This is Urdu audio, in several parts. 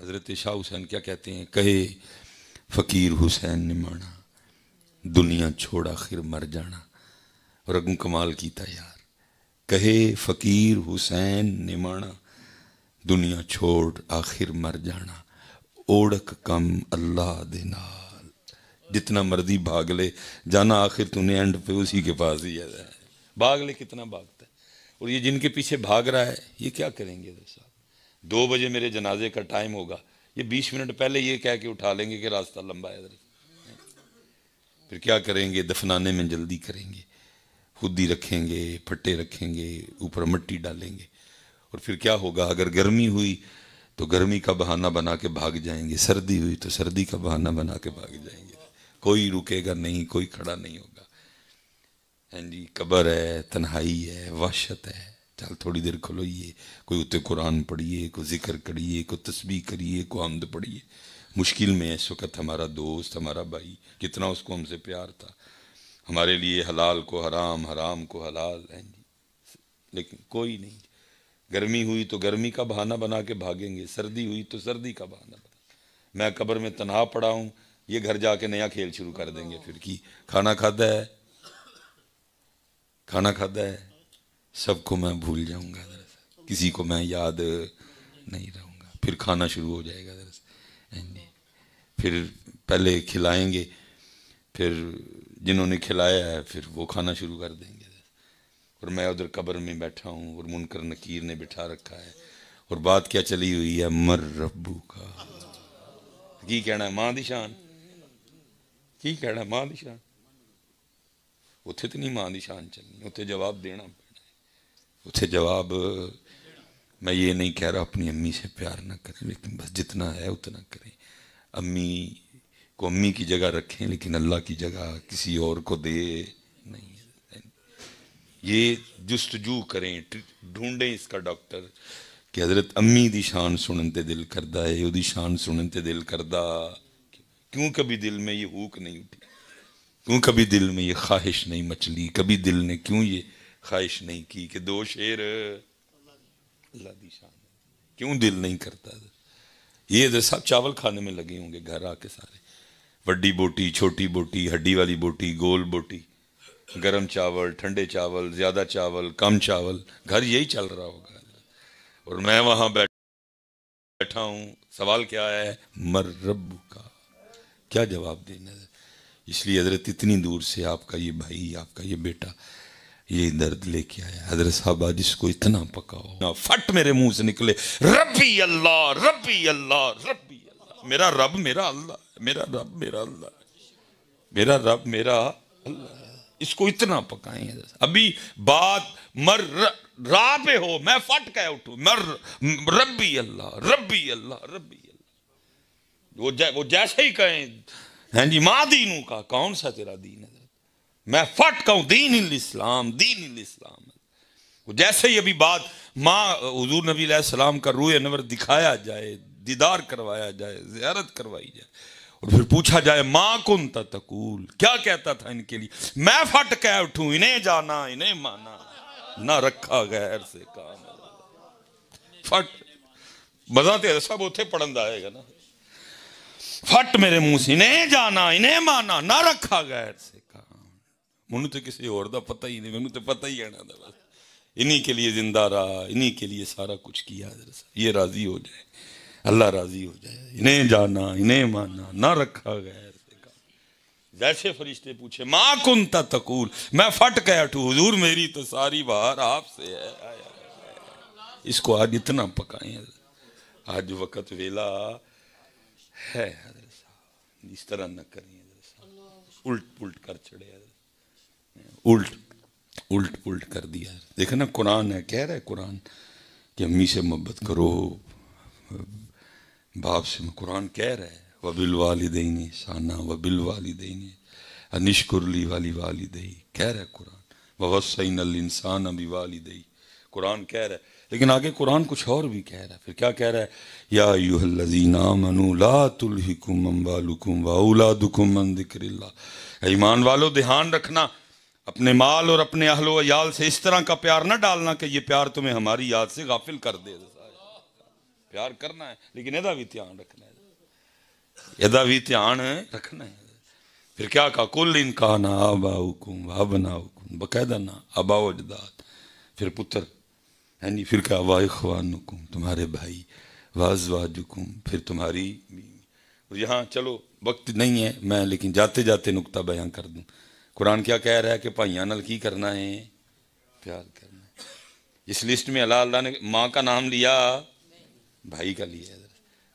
حضرت شاہ حسین کیا کہتے ہیں؟ کہے فقیر حسین نے مانا دنیا چھوڑ آخر مر جانا. اور اگوں کمال کیتا یار. کہے فقیر حسین نے مانا دنیا چھوڑ آخر مر جانا. اوڑک کم اللہ دے نال جتنا مرضی بھاگ لے جانا آخر تو نے اینڈ پہ اسی کے پاس ہی ہے. بھاگ لے کتنا بھاگتا ہے. اور یہ جن کے پیچھے بھاگ رہا ہے یہ کیا کریں گے صاحب؟ 2 بجے میرے جنازے کا ٹائم ہوگا، یہ 20 منٹ پہلے یہ کہہ کے اٹھا لیں گے کہ راستہ لمبا ہے. پھر کیا کریں گے؟ دفنانے میں جلدی کریں گے، خود ہی رکھیں گے، پھٹے رکھیں گے، اوپر مٹی ڈالیں گے. اور پھر کیا ہوگا؟ اگر گرمی ہوئی تو گرمی کا بہانہ بنا کے بھاگ جائیں گے، سردی ہوئی تو سردی کا بہانہ بنا کے بھاگ جائیں گے. کوئی رکے گا نہیں، کوئی کھڑا نہیں ہوگا. ہاں جی، قبر ہے، تنہائی ہے، وحشت ہے. چل تھوڑی دیر کھلوئیے، کوئی اتنے قرآن پڑھیے، کوئی ذکر کریے، کوئی تسبیح کریے، کوئی حمد پڑھیے. مشکل میں اس وقت ہمارا دوست، ہمارا بھائی، کتنا اس کو ہم سے پیار تھا، ہمارے لیے حلال کو حرام، حرام کو حلال ہے جی. لیکن کوئی نہیں. گرمی ہوئی تو گرمی کا بہانہ بنا کے بھاگیں گے، سردی ہوئی تو سردی کا بہانہ بنا. میں قبر میں تنہا پڑا ہوں، یہ گھر جا کے نیا کھیل شروع کر دیں گے. پھر کی کھانا کھادا ہے، کھانا کھادا ہے، سب کو میں بھول جاؤں گا، کسی کو میں یاد نہیں رہوں گا. پھر کھانا شروع ہو جائے گا. پھر پہلے کھلائیں گے، پھر جنہوں نے کھلایا ہے پھر وہ کھانا شروع کر دیں گے. اور میں ادھر قبر میں بیٹھا ہوں اور منکر نکیر نے بٹھا رکھا ہے. اور بات کیا چلی ہوئی ہے؟ مر ربو کا. کی کہنا ہے؟ ماں دی شان. کی کہنا ہے؟ ماں دی شان. اتھے تو نہیں ماں دی شان چلنی، اتھے جواب دینا پڑنا ہے. اتھے جواب، میں یہ نہیں کہہ رہا اپنی امی سے پیار نہ کریں، لیکن بس جتنا ہے اتنا کریں. امی کو امی کی جگہ رکھیں، لیکن اللہ کی جگہ کسی اور کو دے نہیں. یہ جستجو کریں، ڈھونڈیں اس کا ڈاکٹر کہ حضرت امی دی شان سنن تے دل کردہ ہے، وہ دی شان سنن تے دل کردہ. کیوں کبھی دل میں یہ ہوک نہیں اٹھی؟ کیوں کبھی دل میں یہ خواہش نہیں مچلی؟ کبھی دل نے کیوں یہ خواہش نہیں کی کہ 2 شیر اللہ دی شان ہے؟ کیوں دل نہیں کرتا؟ یہ ادھر سب چاول کھانے میں لگے ہوں گے گھر آ کے سارے. بڑی بوٹی، چھوٹی بوٹی، ہڈی والی بوٹی، گول بوٹی، گرم چاول، ٹھنڈے چاول، زیادہ چاول، کم چاول، گھر یہی چل رہا ہوگا. اور میں وہاں بیٹھا ہوں. سوال کیا ہے؟ مر رب کا. کیا جواب دینا ہے؟ اس لیے حضرت اتنی دور سے آپ کا یہ بھائی، آپ کا یہ بیٹا یہ درد لے کے آیا. حضرت صاحب آج اس کو اتنا پکاؤ فٹ میرے منہ سے نکلے ربی اللہ، ربی اللہ، ربی اللہ. میرا رب میرا اللہ، میرا رب میرا اللہ، میرا رب میرا اللہ. اس کو اتنا پکائیں. ابھی بات مر راہ پہ ہو، میں فٹ کہہ اٹھوں مر ربی اللہ، ربی اللہ، ربی اللہ. وہ جیسے ہی کہیں ہیں جی ماں دینوں کا، کون سا تیرا دین ہے؟ میں فٹ کہوں دین الاسلام، دین الاسلام. جیسے ہی ابھی بات ماں حضور نبی علیہ السلام کا روح انور دکھایا جائے، دیدار کروایا جائے، زیارت کروائی جائے، اور پھر پوچھا جائے ماں کنت تقول، کیا کہتا تھا ان کے لیے؟ میں پھٹ کہہ اٹھوں انہیں جانا انہیں مانا، نہ رکھا غیر سے کام. پھٹ مزہ تے سب اتھے پڑھن دا آئے گا نا. پھٹ میرے منہ سے انہیں جانا انہیں مانا، نہ رکھا غیر سے کام. منو تو کسی اور دا پتہ ہی نہیں، منو تو پتہ ہی ہے نا. بس انہی کے لیے زندہ رہا، انہی کے لیے سارا کچھ کیا. یہ راضی ہو جائے، اللہ راضی ہو جائے. انہیں جانا انہیں مانا، نہ رکھا غیر سے کام. جیسے فرشتے پوچھے ماں کنت تقول، میں پھٹ کہہ اٹھوں حضور میری تو ساری بہار آپ سے ہے. اس کو آج اتنا پکائیں. آج وقت ویلا ہے حضرت صاحب، اس طرح نہ کریں حضرت صاحب. الٹ پلٹ کر چڑھے حضرت، الٹ پلٹ کر دیا. دیکھیں نا قرآن ہے، کہہ رہا ہے قرآن کہ امی سے محبت کرو، باپ سے. قرآن کہہ رہا ہے وَبِالْوَالِدَيْنِ احسانا وَبِالْوَالِدَيْنِ أَنِ اشْكُرْ لِي وَلِوَالِدَيْ، کہہ رہا ہے قرآن. وَوَصَّيْنَا الْإِنسَانَ بِوَالِدَيْهِ، قرآن کہہ رہا ہے. لیکن آگے قرآن کچھ اور بھی کہہ رہا ہے. پھر کیا کہہ رہا ہے؟ یا ایھا الذین آمنوا لا تلہکم اموالکم واولادکم عن ذکر اللہ. ایمان والو دھیان رکھنا، اپنے مال اور اپنے اہل و عیال سے اس طرح کا پیار نہ ڈالنا کہ یہ پیار تمہیں ہماری یاد سے غافل کر دے. پیار کرنا ہے لیکن یہ بھی دھیان رکھنا ہے، یہ بھی دھیان رکھنا ہے۔ پھر کیا کہا کل ان کا نا آباؤکم و ابناؤکم، باقاعدہ نا آبا و اجداد، پھر پتر ہے نہیں، پھر کیا وا اخوانکم تمہارے بھائی، وازواجکم پھر تمہاری بیوی۔ اور یہاں چلو وقت نہیں ہے میں لیکن جاتے جاتے نقطہ بیان کر دوں، قرآن کیا کہہ رہا ہے کہ بھائیاں نال کی کرنا ہے، پیار کرنا ہے۔ اس لسٹ میں اللہ نے ماں کا نام لیا، بھائی کا لیا،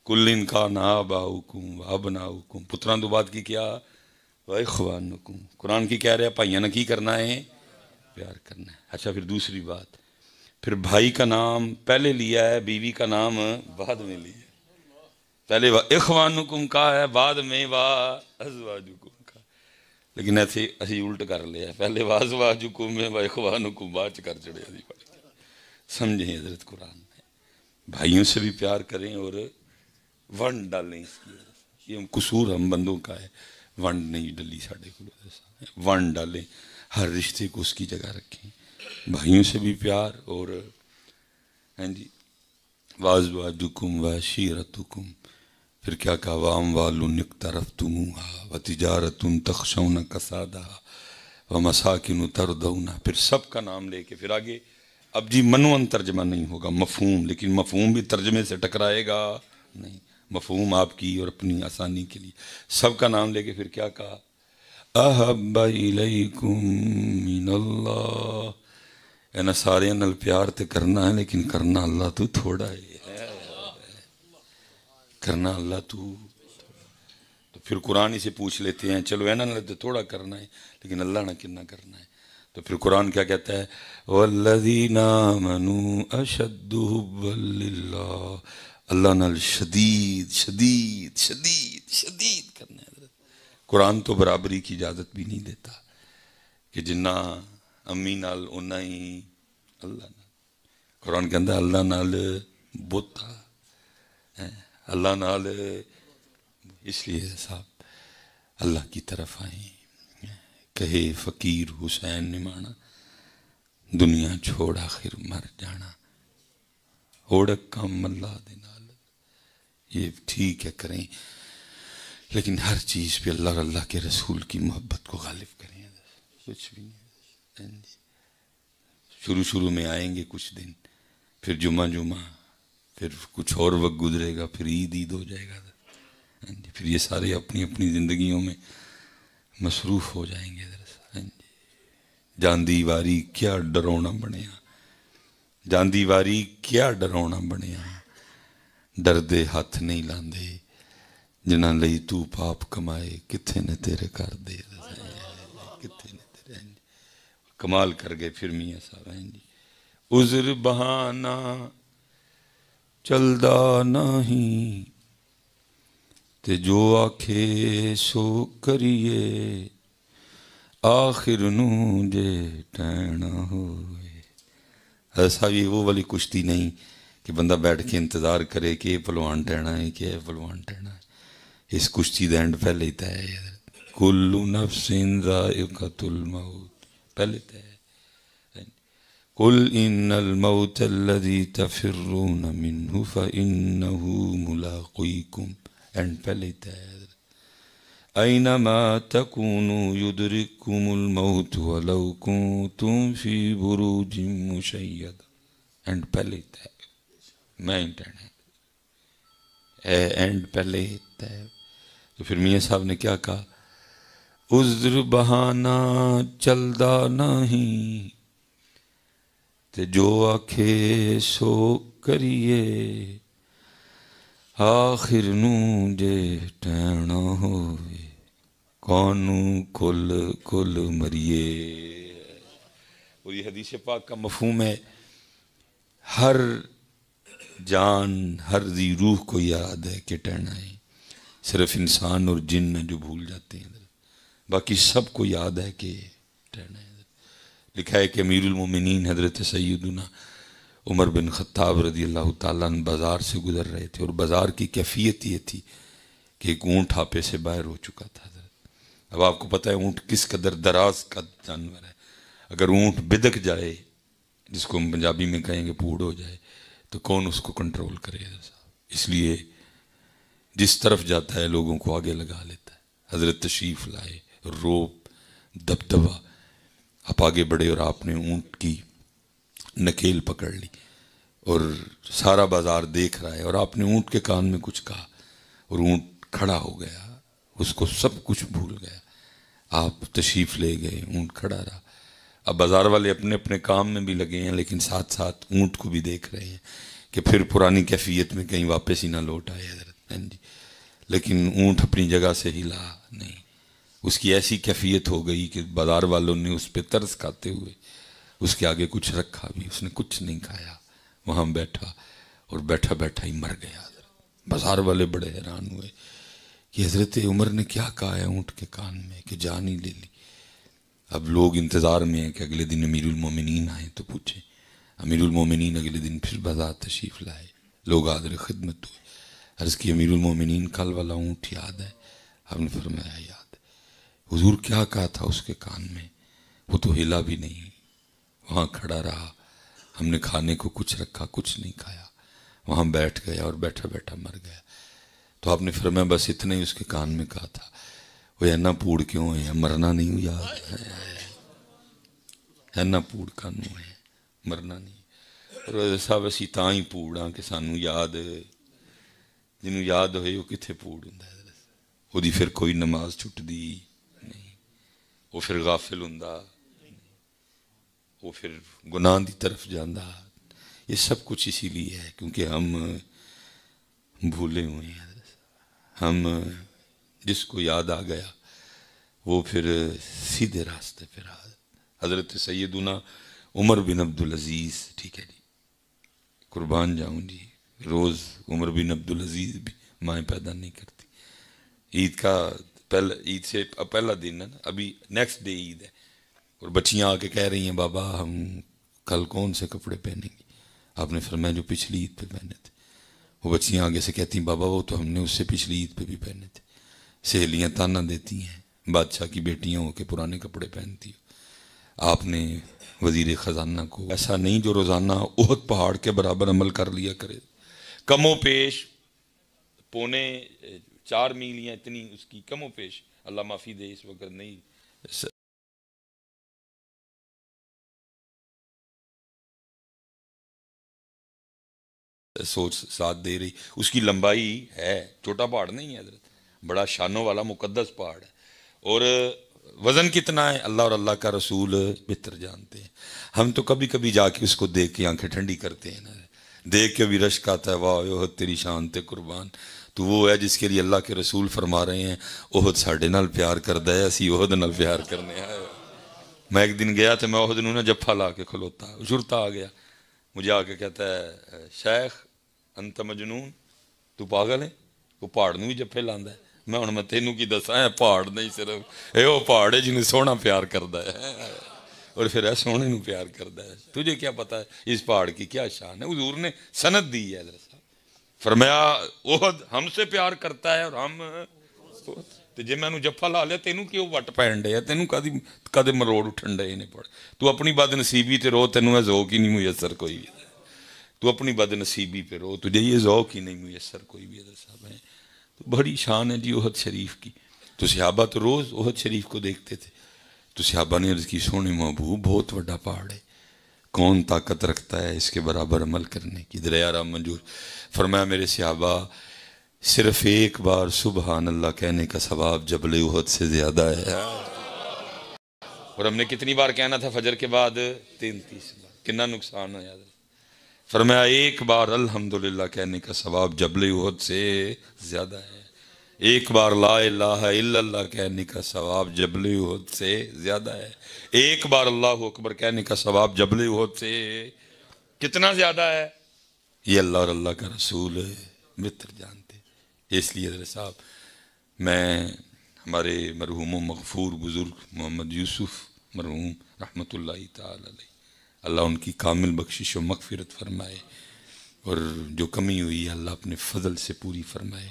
کل ان کا نا آباؤکم و ابناؤکم، پتران تو بات کی کیا وَإِخْوَانُكُمْ، قرآن کی کہہ رہے ہیں بھائیاں نے کی کرنا ہے، پیار کرنا ہے۔ اچھا پھر دوسری بات، پھر بھائی کا نام پہلے لیا ہے، بیوی کا نام بعد میں لیا ہے، پہلے اخوانکم کا ہے، بعد میں ازواجکم کا، لیکن ایسے اسی الٹ کر لیا ہے، پہلے ازواجکم میں اخوانکم بعد کر چڑے، سمجھیں حضرت قرآن میں بھائیوں سے بھی پیار کریں اور ونڈ ڈالیں، اس کی یہ قصور ہم بندوں کا ہے، ونڈ نہیں ڈلی ساڑھے کو، ونڈ ڈالیں، ہر رشتے کو اس کی جگہ رکھیں، بھائیوں سے بھی پیار، اور ہاں جی وازواجکم وعشیرتکم، پھر کیا کہا واموال اقترفتموها وتجارت تخشون کسادها ومساکن ترضونها، پھر سب کا نام لے کے پھر آگے، اب جی منون ترجمہ نہیں ہوگا، مفہوم، لیکن مفہوم بھی ترجمے سے ٹکرائے گا نہیں، مفہوم آپ کی اور اپنی آسانی کے لیے، سب کا نام لے کے پھر کیا کہا احب الیکم من اللہ، اینا سارے نال پیار تے کرنا ہے لیکن کرنا اللہ تو تھوڑا ہے، کرنا اللہ تو پھر قرآن ہی سے پوچھ لیتے ہیں، چلو اینا نال تو تھوڑا کرنا ہے لیکن اللہ نہ کتنا کرنا ہے، تو پھر قرآن کیا کہتا ہے والذین آمنوا اشد حبا للہ، اللہ نال شدید شدید شدید شدید کرنا ہے۔ قرآن تو برابری کی اجازت بھی نہیں دیتا کہ جنہ امی نال اُنہ ہی اللہ نال، قرآن کہتا ہے اللہ نال بوتا، اللہ نال، اس لیے صاحب اللہ کی طرف آئیں، کہے فقیر حسین نے مانا دنیا چھوڑ آخر مر جانا، اوڑک کم اللہ دے نال، یہ ٹھیک ہے کریں لیکن ہر چیز پہ اللہ اور اللہ کے رسول کی محبت کو غالب کریں، کچھ بھی نہیں، شروع میں آئیں گے کچھ دن، پھر جمعہ پھر کچھ اور وقت گزرے گا، پھر عید ہو جائے گا، پھر یہ سارے اپنی اپنی زندگیوں میں مصروف ہو جائیں گے، جان دی واری کیا ڈرونا بنیا، جان دی واری کیا ڈرونا بنیا، ڈردے ہاتھ نہیں لاندے جنہاں لئی تو پاپ کمائے، کتھے نے تیرے کر دے، کتھے نے تیرے، کمال کر گئے پھر میاں صاحب، عذر بہانہ چلدا نہیں تے جو آکھے سو کریے، آخر نو جے ٹینا ہوئے، ایسا بھی وہ والی کشتی نہیں کہ بندہ بیٹھ کے انتظار کرے کہ یہ پلوان ٹہنا ہے کہ یہ پلوان ٹہنا ہے، اس کشتی دا اینڈ پہلے ہی طے ہے، کل نفس ذائقۃ الموت، پہلے طے ہے، قل ان الموت الذی تفرون منہ فانہ ملاقیکم، اینڈ پہلے ہی طے ہے، اینما تکونوا یدرککم الموت ولو کنتم فی بروج مشیدہ، اینڈ پہلے ہی طے، میں ٹہنا ہے، اینڈ پہلے ہی طے۔ تو پھر میاں صاحب نے کیا کہا عذر بہانہ چلدا نہیں تے جو آکھے سو کریے، آخر نو جے ٹینا ہوئے، کونو کل مریے، اور یہ حدیث پاک کا مفہوم ہے، ہر جان ہر ذی روح کو یاد ہے کہ ٹہنا ہے، صرف انسان اور جن جو بھول جاتے ہیں، باقی سب کو یاد ہے کہ ٹہنا ہے۔ لکھا ہے کہ امیر المومنین حضرت سیدنا عمر بن خطاب رضی اللہ تعالیٰ عنہ بازار سے گزر رہے تھے، اور بازار کی کیفیت یہ تھی کہ ایک اونٹ ہاپے سے باہر ہو چکا تھا۔ اب آپ کو پتہ ہے اونٹ کس قدر دراز کا جانور ہے، اگر اونٹ بدک جائے، جس کو ہم پنجابی میں کہیں گے پوڑ ہو جائے، تو کون اس کو کنٹرول کرے گا صاحب، اس لیے جس طرف جاتا ہے لوگوں کو آگے لگا لیتا ہے. حضرت تشریف لائے, روب دبدبا, آپ آگے بڑھے اور آپ نے اونٹ کی نکیل پکڑ لی اور سارا بازار دیکھ رہا ہے, اور آپ نے اونٹ کے کان میں کچھ کہا اور اونٹ کھڑا ہو گیا, اس کو سب کچھ بھول گیا. آپ تشریف لے گئے, اونٹ کھڑا رہا. اب بازار والے اپنے اپنے کام میں بھی لگے ہیں, لیکن ساتھ ساتھ اونٹ کو بھی دیکھ رہے ہیں کہ پھر پرانی کیفیت میں کہیں واپس ہی نہ لوٹ آئے حضرت. جی, لیکن اونٹ اپنی جگہ سے ہلا نہیں. اس کی ایسی کیفیت ہو گئی کہ بازار والوں نے اس پہ ترس کھاتے ہوئے اس کے آگے کچھ رکھا بھی, اس نے کچھ نہیں کھایا, وہاں بیٹھا اور بیٹھا بیٹھا ہی مر گیا. بازار والے بڑے حیران ہوئے کہ حضرت عمر نے کیا کہا ہے اونٹ کے کان میں کہ جان ہی لے لی. اب لوگ انتظار میں ہیں کہ اگلے دن امیر المومنین آئیں تو پوچھیں. امیر المومنین اگلے دن پھر بازار تشریف لائے, لوگ حاضر خدمت ہوئے. عرض کی امیر المومنین کل والا اونٹ یاد ہے؟ آپ نے فرمایا یاد ہے. حضور کیا کہا تھا اس کے کان میں؟ وہ تو ہلا بھی نہیں, وہاں کھڑا رہا. ہم نے کھانے کو کچھ رکھا, کچھ نہیں کھایا, وہاں بیٹھ گیا اور بیٹھا بیٹھا مر گیا. تو آپ نے فرمایا بس اتنا ہی اس کے کان میں کہا تھا, وہ اینا پوڑ کیوں ہے, مرنا نہیں ہو یاد ہے, اینا پوڑ کانوں ہے, مرنا نہیں. اور صاحب اسی تاں ہی پوڑ ہاں کہ سانوں یاد, جنہوں یاد ہوئے وہ کتھے پوڑ ہوندا ہے. وہ دی پھر کوئی نماز چھٹ دی نہیں, وہ پھر غافل ہوندا, وہ پھر گناہ دی طرف جاندہ. یہ سب کچھ اسی لیے ہے کیونکہ ہم بھولے ہوئے ہیں. ہم جس کو یاد آ گیا وہ پھر سیدھے راستے پہ رہا. حضرت سیدنا عمر بن عبدالعزیز, ٹھیک ہے جی, قربان جاؤں جی, روز عمر بن عبدالعزیز بھی مائیں پیدا نہیں کرتی. عید کا عید سے پہلا دن ہے نا, ابھی نیکسٹ ڈے عید ہے, اور بچیاں آ کے کہہ رہی ہیں بابا ہم کل کون سے کپڑے پہنیں گے؟ آپ نے فرمایا جو پچھلی عید پہ پہنے تھے. وہ بچیاں آگے سے کہتی ہیں بابا وہ تو ہم نے اس سے پچھلی عید پہ بھی پہنے تھے. سہیلیاں تانا دیتی ہیں, بادشاہ کی بیٹیاں ہو کے پرانے کپڑے پہنتی ہو. آپ نے وزیر خزانہ کو ایسا نہیں جو روزانہ احد پہاڑ کے برابر عمل کر لیا کرے, کم و پیش 4.25 میل یا اتنی اس کی کم و پیش, اللہ معافی دے اس وقت نہیں سوچ ساتھ دے رہی. اس کی لمبائی ہے, چھوٹا پہاڑ نہیں ہے حضرت, بڑا شانوں والا مقدس پہاڑ ہے. اور وزن کتنا ہے اللہ اور اللہ کا رسول بہتر جانتے ہیں. ہم تو کبھی کبھی جا کے اس کو دیکھ کے آنکھیں ٹھنڈی کرتے ہیں نا, دیکھ کے بھی رشک آتا ہے, واہ احد تیری شان تے قربان. تو وہ ہے جس کے لیے اللہ کے رسول فرما رہے ہیں احد ساڈے نال پیار کردا ہے, اسی احد نال پیار کرنے آئے. میں ایک دن گیا تو میں احد نوں نا جفا لا کے کھلوتا, شرتا آ گیا مجھے آ کے کہتا ہے شیخ انت مجنون, تو پاگل ہے, وہ پہاڑ نوں بھی جفے لاندا ہے. میں تینوں کی دساں ہے, پہاڑ نہیں صرف اے وہ پہاڑ ہے جنہیں سونا پیار کردا ہے, اور پھر ہے سونے نوں پیار کردا ہے. تجھے کیا پتا ہے اس پہاڑ کی کیا شان ہے؟ حضور نے سند دی ہے حضرت صاحب, فرمایا احد ہم سے پیار کرتا ہے اور ہم تو جے میں جفا لا لیا تینوں کیوں وٹ پین ڈے, تینوں کدے مروڑ اٹھن ڈے نے پڑے. تو اپنی بد نصیبی تے رو, تینوں ذوق ہی نہیں میسر کوئی بھی. تو اپنی بد نصیبی پہ رو, تجھے یہ ذوق ہی نہیں میسر کوئی بھی. حضرت صاحب ہیں تو بڑی شان ہے جی احد شریف کی. تو صحابہ تو روز احد شریف کو دیکھتے تھے. تو صحابہ نے عرض کی سونے محبوب بہت بڑا پہاڑ ہے, کون طاقت رکھتا ہے اس کے برابر عمل کرنے کی؟ دریا رام منظور. فرمایا میرے صحابہ صرف ایک بار سبحان اللہ کہنے کا ثواب جبل احد سے زیادہ ہے. اور ہم نے کتنی بار کہنا تھا فجر کے بعد؟ 33 بار. کتنا نقصان ہو یاد. فرمایا ایک بار الحمدللہ کہنے کا ثواب جبل احد سے زیادہ ہے. ایک بار لا الہ الا اللہ کہنے کا ثواب جبل احد سے زیادہ ہے. ایک بار اللہ اکبر کہنے کا ثواب جبل احد سے کتنا زیادہ ہے؟ یہ اللہ اور اللہ کا رسول بہتر جانتے. اس لیے حضرت صاحب میں ہمارے مرحوم و مغفور بزرگ محمد یوسف مرحوم رحمۃ اللہ تعالی علیہ, اللہ ان کی کامل بخشش و مغفرت فرمائے, اور جو کمی ہوئی ہے اللہ اپنے فضل سے پوری فرمائے.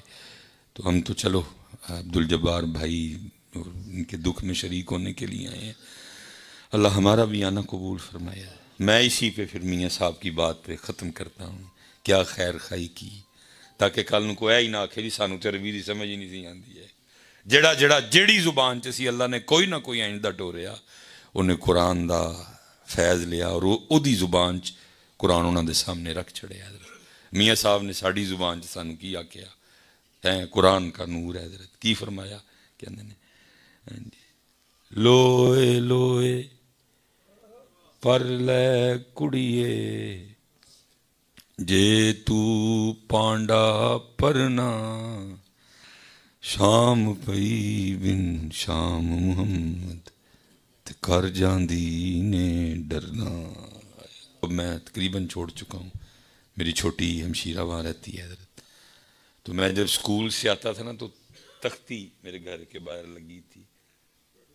تو ہم تو چلو عبدالجبار بھائی اور ان کے دکھ میں شریک ہونے کے لیے آئے ہیں, اللہ ہمارا بھی آنا قبول فرمائے. میں اسی پہ پھر میاں صاحب کی بات پہ ختم کرتا ہوں. کیا خیر خائی کی تاکہ کل نو کوئی ہی نہ آکھے جی سانو تے عربی دی سمجھ ہی نہیں سی آندی ہے. جیڑی زبان چ سی اللہ نے کوئی نہ کوئی آئندہ ٹوریا انہیں قرآن دا فیض لیا اور او دی زبان چ قرآن انہوں دے سامنے رکھ چھڑیا. میاں صاحب نے ساڑی زبان چ سانو کی آکھیا ہے قرآن کا نور ہے. حضرت کی فرمایا کہندے نے لوئے لوئے پر لے کڑیے جے تو پانڈا پرنا شام پئی بن شام محمد تے کر جاندی نے ڈرنا. اب میں تقریباً چھوڑ چکا ہوں. میری چھوٹی ہمشیرہ وہاں رہتی ہے حضرت. تو میں جب اسکول سے آتا تھا نا تو تختی میرے گھر کے باہر لگی تھی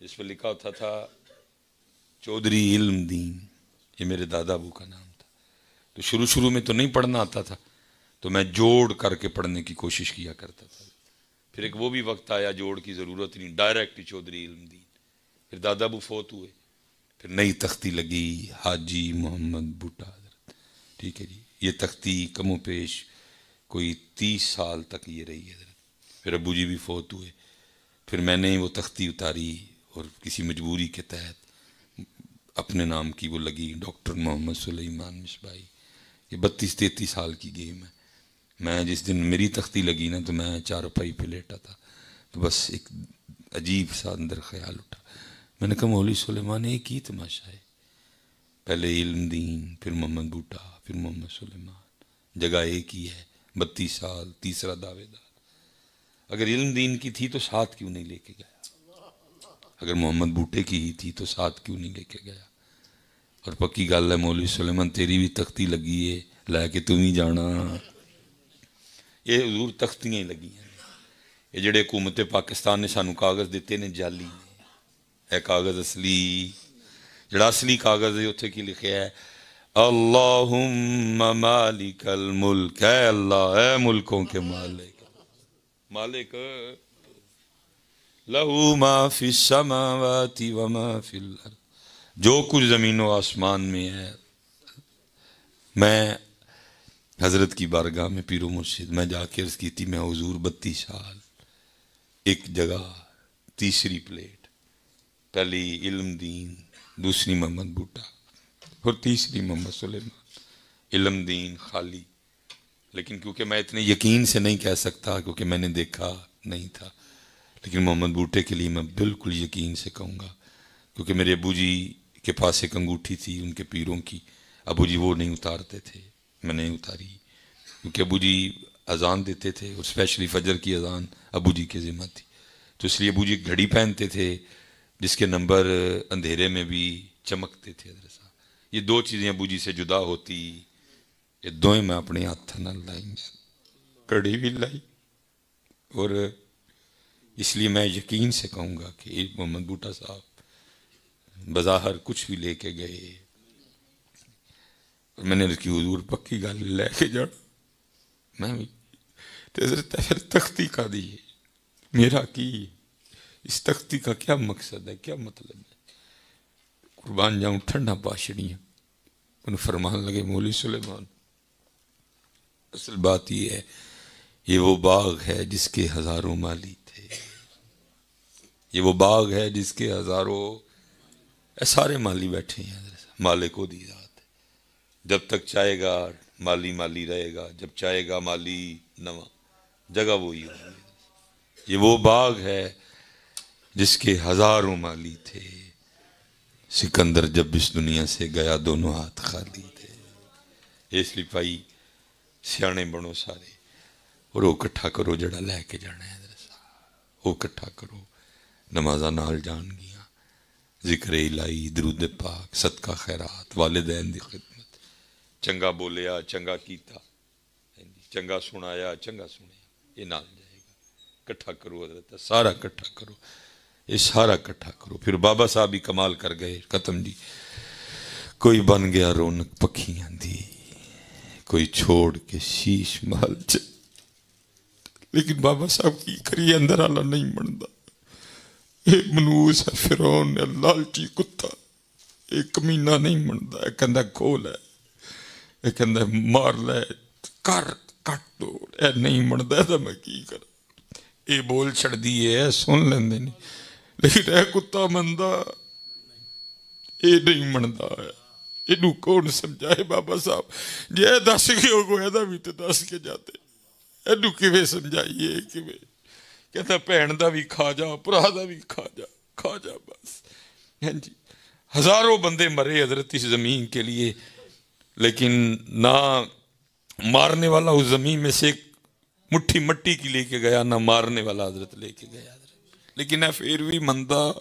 جس پہ لکھا ہوتا تھا چودھری علم دین. یہ میرے دادا ابو کا نام تھا. تو شروع میں تو نہیں پڑھنا آتا تھا تو میں جوڑ کر کے پڑھنے کی کوشش کیا کرتا تھا. پھر ایک وہ بھی وقت آیا جوڑ کی ضرورت نہیں, ڈائریکٹ چودھری علم دین. پھر دادا ابو فوت ہوئے, پھر نئی تختی لگی حاجی محمد بھٹا حضرت. ٹھیک ہے جی. یہ تختی کم و پیش کوئی 30 سال تک یہ رہی ہے حضرت. پھر ابو جی بھی فوت ہوئے. پھر میں نے وہ تختی اتاری اور کسی مجبوری کے تحت اپنے نام کی وہ لگی ڈاکٹر محمد سلیمان مصباحی. یہ 32-33 سال کی گیم ہے. میں جس دن میری تختی لگی نا تو میں چارپائی پہ لیٹا تھا تو بس ایک عجیب سا اندر خیال اٹھا. میں نے کہا مولوی سلیمان ایک ہی تماشا ہے, پہلے علم دین پھر محمد بھٹا پھر محمد سلیمان, جگہ ایک ہی ہے, 32 سال, تیسرا دعوے دار. اگر علم دین کی تھی تو ساتھ کیوں نہیں لے کے گیا؟ اگر محمد بھٹے کی ہی تھی تو ساتھ کیوں نہیں لے کے گیا؟ اور پکی گل ہے مولوی سلیمان تیری بھی تختی لگی ہے, لے کے تم ہی جانا. یہ حضور تختیاں ہی لگی ہیں. یہ جڑے حکومت پاکستان نے سانو کاغذ دیتے نے جعلی نے, اے کاغذ اصلی جڑا اصلی کاغذ ہے اتھے کی لکھے ہے اللہم مالک الملک, اے اللہ اے ملکوں کے مالک لہو ما فی السماوات وما فی الارض, جو کچھ زمین و آسمان میں ہے. میں حضرت کی بارگاہ میں پیر و مرشد میں جا کے عرض کی تھی میں حضور 32 سال ایک جگہ, تیسری پلیٹ, پہلی علم دین, دوسری محمد بھٹا اور تیسری محمد سلیمان. علم دین خالی, لیکن کیونکہ میں اتنے یقین سے نہیں کہہ سکتا کیونکہ میں نے دیکھا نہیں تھا, لیکن محمد بھٹے کے لیے میں بالکل یقین سے کہوں گا کیونکہ میرے ابو جی کے پاس ایک انگوٹھی تھی ان کے پیروں کی. ابو جی وہ نہیں اتارتے تھے, میں نے اتاری کیونکہ ابو جی اذان دیتے تھے اور اسپیشلی فجر کی اذان ابو جی کے ذمہ تھی. تو اس لیے ابو جی گھڑی پہنتے تھے جس کے نمبر اندھیرے میں بھی چمکتے تھے. حضرت صاحب یہ 2 چیزیں ابو جی سے جدا ہوتی, یہ دوئیں میں اپنے ہاتھ نہ لائی, گھڑی بھی لائی. اور اس لیے میں یقین سے کہوں گا کہ محمد بھٹا صاحب بظاہر کچھ بھی لے کے گئے, اور میں نے اس کی حضور پکی گل لے کے جانا. میں بھی حضرت پھر تختی کا دی میرا کی, اس تختی کا کیا مقصد ہے, کیا مطلب ہے؟ قربان جاؤں ٹھنڈا پاشڑیاں ان فرمان لگے مولوی سلیمان اصل بات یہ ہے, یہ وہ باغ ہے جس کے ہزاروں مالی تھے, یہ وہ باغ ہے جس کے ہزاروں سارے مالی بیٹھے ہیں. مالک کو دی ذات ہے, جب تک چاہے گا مالی مالی رہے گا, جب چاہے گا مالی نواں, جگہ وہی ہوگی. یہ وہ باغ ہے جس کے ہزاروں مالی تھے, سکندر جب اس دنیا سے گیا دونوں ہاتھ خالی تھے. اس لیے بھائی سیانے بنو سارے اور وہ کٹھا کرو جڑا لے کے جانا ہے, وہ کٹھا کرو. نمازاں نال جان گیاں, ذکر الہی, درود پاک, صدقہ خیرات, والدین دی خدمت, چنگا بولیا چنگا کیتا, چنگا سنایا چنگا سنیا, یہ نال جائے گا. کٹھا کرو حضرت, سارا کٹھا کرو, یہ سارا کٹھا کرو. پھر بابا صاحب بھی کمال کر گئے, ختم جی. کوئی بن گیا رونق پکھیاں دی, کوئی چھوڑ کے شیش محل چ, لیکن بابا صاحب کی کریے اندر آلا نہیں بنتا. ایک منوس ہے فرعون ہے, لالچی کتا, ایک کمینہ نہیں بنتا. ایک کہندہ کھول ہے, ایک کہندہ مار لے کر, کٹ دو اے نہیں منتا تو میں کی کرا یہ بول چھڑ دیے سن لیندے نہیں لیکن اے کتا مندا یہ نہیں منتا ہے یہ کون سمجھائے بابا صاحب جی دس کے ہو گیا دا بھی تو دس کے جاتے یہ کیویں سمجھائیے کیویں کہتا بھین دا بھی کھا جا برا دا بھی کھا جا بس ہاں جی ہزاروں بندے مرے حضرت اس زمین کے لیے لیکن نہ مارنے والا اس زمین میں سے ایک مٹھی مٹی کی لے کے گیا نہ مارنے والا حضرت لے کے گیا حضرت لیکن پھر بھی مندہ